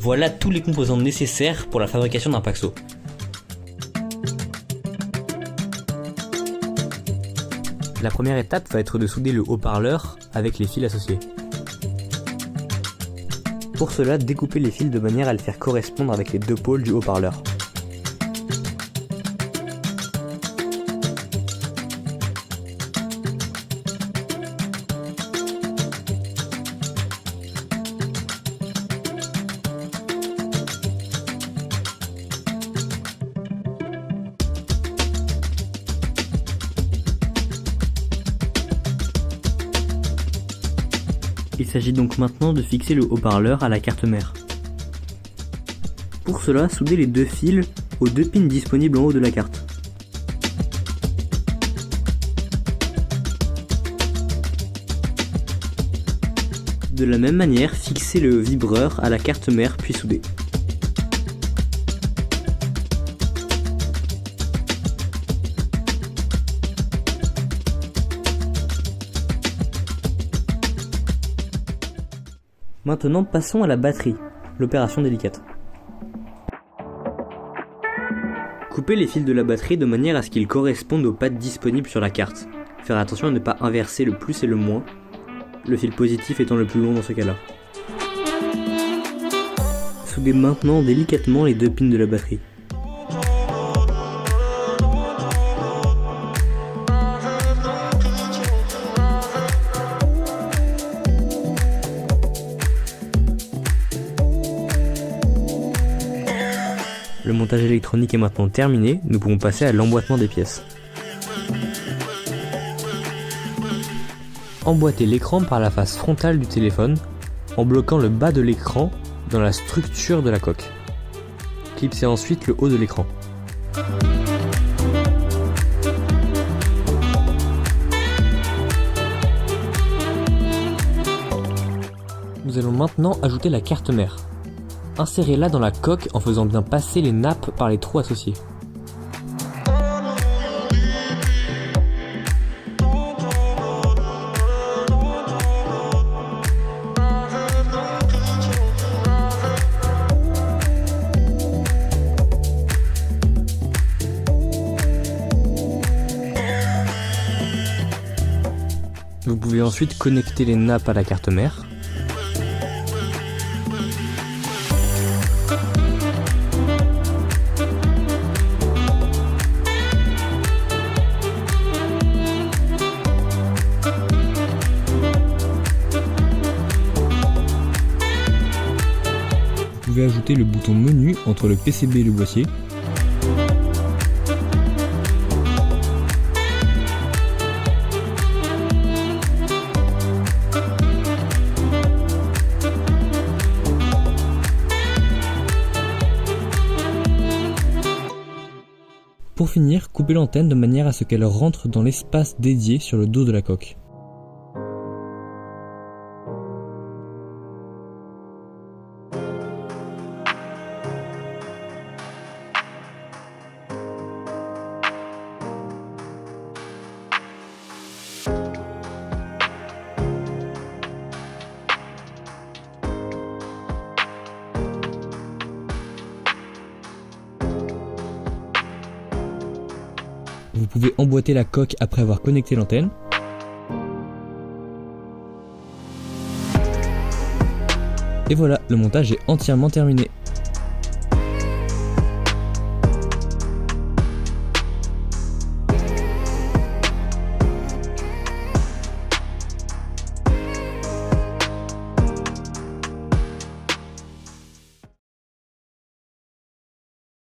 Voilà tous les composants nécessaires pour la fabrication d'un Paxo. La première étape va être de souder le haut-parleur avec les fils associés. Pour cela, découpez les fils de manière à les faire correspondre avec les deux pôles du haut-parleur. Il s'agit donc maintenant de fixer le haut-parleur à la carte mère. Pour cela, soudez les deux fils aux deux pins disponibles en haut de la carte. De la même manière, fixez le vibreur à la carte mère puis soudez. Maintenant, passons à la batterie, l'opération délicate. Coupez les fils de la batterie de manière à ce qu'ils correspondent aux pattes disponibles sur la carte. Faire attention à ne pas inverser le plus et le moins, le fil positif étant le plus long dans ce cas-là. Soudez maintenant délicatement les deux pins de la batterie. Le montage électronique est maintenant terminé, nous pouvons passer à l'emboîtement des pièces. Emboîtez l'écran par la face frontale du téléphone en bloquant le bas de l'écran dans la structure de la coque. Clipsez ensuite le haut de l'écran. Nous allons maintenant ajouter la carte mère. Insérez-la dans la coque en faisant bien passer les nappes par les trous associés. Vous pouvez ensuite connecter les nappes à la carte mère. Vous pouvez ajouter le bouton menu entre le PCB et le boîtier. Pour finir, coupez l'antenne de manière à ce qu'elle rentre dans l'espace dédié sur le dos de la coque. Vous pouvez emboîter la coque après avoir connecté l'antenne. Et voilà, le montage est entièrement terminé.